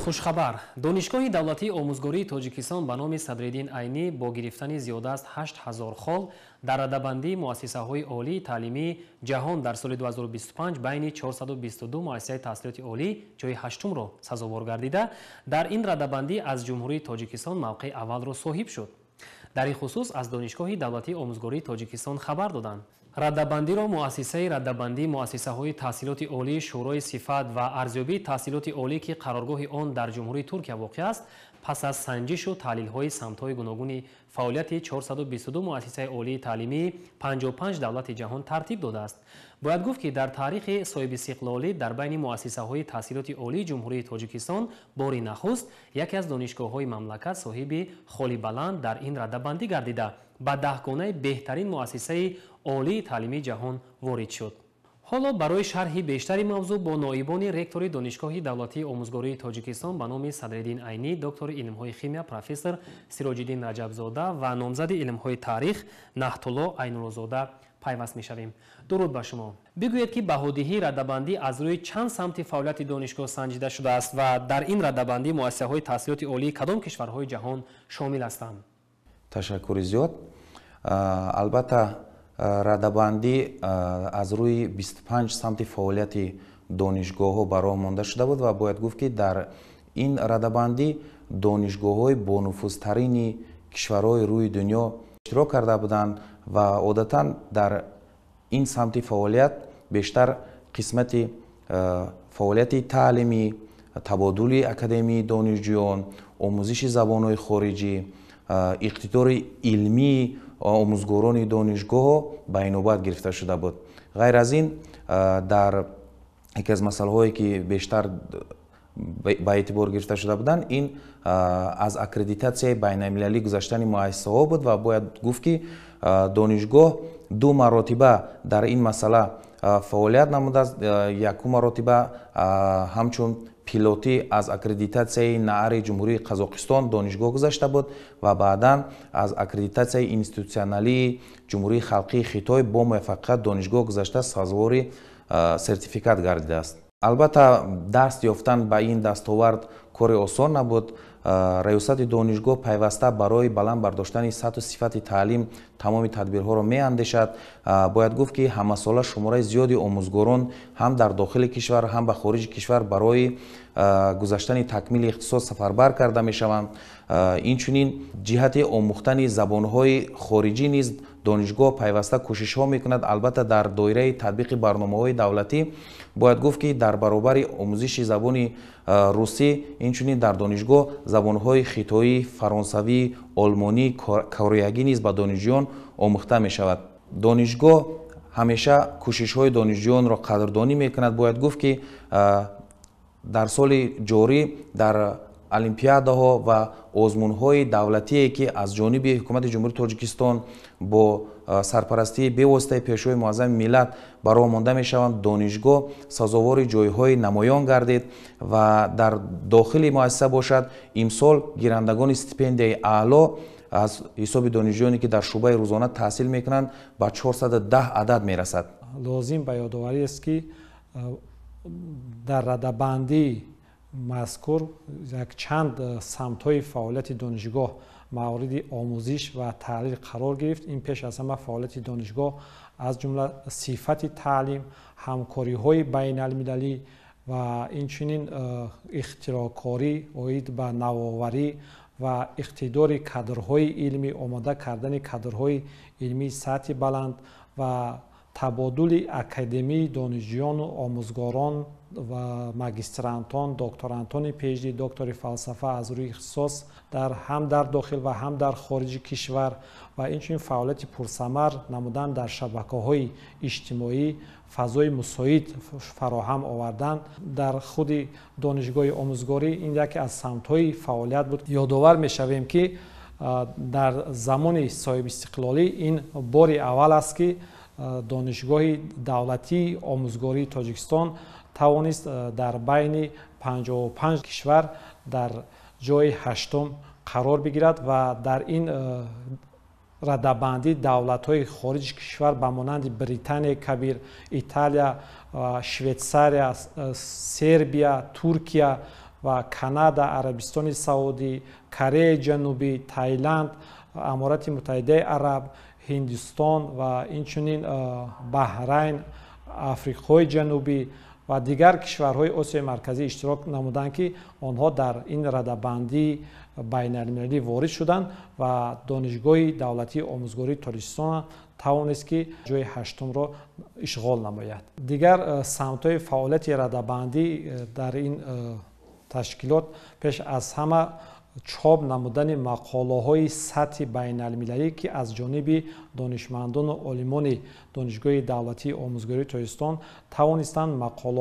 хушхабар. Донишгоҳи давлатии омӯзгории Тоҷикистон ба номи Садриддин Айнӣ бо гирифтани зиёда аз 8000 хол дар радабандии муассисаҳои олии таълимии ҷаҳон дар соли 2025 байни 422 муассисаи таҳсилоти олӣ ҷойи ҳаштумро сазовор гардида, дар ин радабандӣ аз Ҷумҳурии Тоҷикистон мавқеи аввалро соҳиб шуд. дар ин хусус аз Донишгоҳи давлатии омӯзгории Тоҷикистон хабар доданд. Радабандиро муассисаи радабандии муассисаҳои таҳсилоти олии Шӯрои сифат ва арзёбии таҳсилоти олӣ ки қароргоҳи он дар Ҷумҳурии Туркия воқеъ аст, пас аз санҷишу таҳлилҳои самтҳои гуногуни фаъолияти 422 муассисаи олии таълимии 55 давлати ҷаҳон тартиб додааст. бояд гуфт ки дар таърихи соҳибистиқлолӣ дар байни муассисаҳои таҳсилоти олии Ҷумҳурии Тоҷикистон бори нахуст яке аз донишгоҳҳои мамлакат соҳиби холи баланд дар ин радабандӣ гардида ба даҳгонаи беҳтарин муассисаи олии таълимии ҷаҳон ворид шуд. ҳоло барои шарҳи бештари мавзӯъ бо ноибони ректори Донишгоҳи давлатии омӯзгории Тоҷикистон ба номи Садриддин Айнӣ, доктори илмҳои химия профессор Сироҷиддин Раҷабзода ва номзади илмҳои таърих Наҳтулло Айнурозода пайваст мешавем. дуруд ба шумо. бигӯед ки баҳодиҳии радабандӣ аз рӯи чанд самти фаъолияти донишгоҳ санҷида шудааст ва дар ин радабандӣ муассисаҳои таҳсилоти олии кадом кишварҳои ҷаҳон шомил ҳастанд? Ташаккури зиёд. Албатта радабандӣ аз рӯи 25 самти фаъолияти донишгоҳҳо ба роҳ монда шуда буд ва бояд гуфт ки дар ин радабандӣ донишгоҳҳои бонуфузтарини кишварҳои рӯи дунё иштирок карда буданд ва одатан дар ин самти фаъолият бештар қисмати фаъолияти таълимӣ, табодули академии донишҷӯён, омӯзиши забонҳои хориҷӣ, иқтидори илмии омӯзгорони донишгоҳ ба инобат гирифта шуда буд. ғайр аз ин дар яке аз масъалаҳое ки бештар ба эътибор гирифта шуда буданд, ин аз аккредитатсияи байналмилалӣ гузаштани муассисаҳо буд ва бояд гуфт ки донишгоҳ ду маротиба дар ин масъала фаъолият намудааст. якум маротиба ҳамчун пилотӣ аз аккредитатсияи наъари Ҷумҳурии Қазоқистон донишгоҳ гузашта буд ва баъдан аз аккредитатсияи институтсионалии Ҷумҳурии Халқии Хитой бо муваффақият донишгоҳ гузашта сазовори сертификат гардидааст. албатта даст ёфтан ба ин дастовард кори осон набуд. раёсати донишгоҳ пайваста барои баланд бардоштани сатҳу сифати таълим тамоми тадбирҳоро меандешад. бояд гуфт ки ҳамасола шумораи зиёди омӯзгорон ҳам дар дохили кишвар, ҳам ба хориҷи кишвар барои гузаштани такмили ихтисос сафарбар карда мешаванд. инчунин ҷиҳати омӯхтани забонҳои хориҷӣ низ донишгоҳ пайваста кӯшишҳо мекунад. албатта дар доираи татбиқи барномаҳои давлатӣ бояд гуфт ки дар баробари омӯзиши забони русӣ, инчунин дар донишгоҳ забонҳои хитоӣ, фаронсавӣ, олмонӣ, кореягӣ низ ба донишҷӯён омӯхта мешавад. донишгоҳ ҳамеша кӯшишҳои донишҷӯёнро қадрдонӣ мекунад. бояд гуфт ки дар соли ҷорӣ дар олимпиадаҳо ва озмунҳои давлатие ки аз ҷониби ҳукумати Ҷумҳурии Тоҷикистон бо сарпарастии бевоситаи Пешвои Муаззами миллат ба роҳ монда мешаванд, донишгоҳ сазовори ҷойҳои намоён гардид ва дар дохили муассиса бошад. имсол гирандагони стипендияи аъло аз ҳисоби донишҷӯёне ки дар шуъбаи рӯзона таҳсил мекунанд ба 410 адад мерасад. лозим ба ёдоварӣ аст ки дар радабандии мазкур якчанд самтҳои фаъолияти донишгоҳ мавриди омӯзиш ва таҳлил қарор гирифт. ин пеш аз ҳама фаъолияти донишгоҳ аз ҷумла сифати таълим, ҳамкориҳои байналмилалӣ ва инчунин ихтироъкорӣ оид ба навоварӣ ва иқтидори кадрҳои илмӣ, омода кардани кадрҳои илмии сатҳи баланд ва табодули академии донишҷӯёну омӯзгорон ва магистрантон, докторантони PhD, доктори фалсафа аз рӯи ихтисос ҳам дар дохил ва ҳам дар хориҷи кишвар ва инчунин фаъолияти пурсамар намудан дар шабакаҳои иҷтимоӣ, фазои мусоид фароҳам овардан дар худи донишгоҳи омӯзгорӣ. ин яке аз самтҳои фаъолият буд. ёдовар мешавем ки дар замони соҳибистиқлолӣ ин бори аввал аст ки донишгоҳи давлатии омӯзгории Тоҷикистон тавонист дар байни 55 кишвар дар ҷойи ҳаштум қарор бигирад ва дар ин радабандӣ давлатҳои хориҷи кишвар ба монанди Британияи Кабир, Италия, Швейтсария, Сербия, Туркия و کانادا، عربستان سعودی، کره جنوبی، تایلند، امارات متحده عرب، هندوستان و اینچنین بحرین، آفریقای جنوبی و دیگر کشورهای آسیای مرکزی اشتراک نمودند که آنها در این رده‌بندی بین المللی وارد شدند و دانشگاه دولتی آموزگاری تاجیکستان توانست که جای هشتم را اشغال نماید. دیگر سمت‌های فعالیت رده‌بندی در این تشکیلات پیش از همه چاپ نمودن مقاله‌های سطح بین المللی که از جانب دانشمندان و عالمان دانشگاه دولتی آموزگاری تاجیکستان توانستند مقاله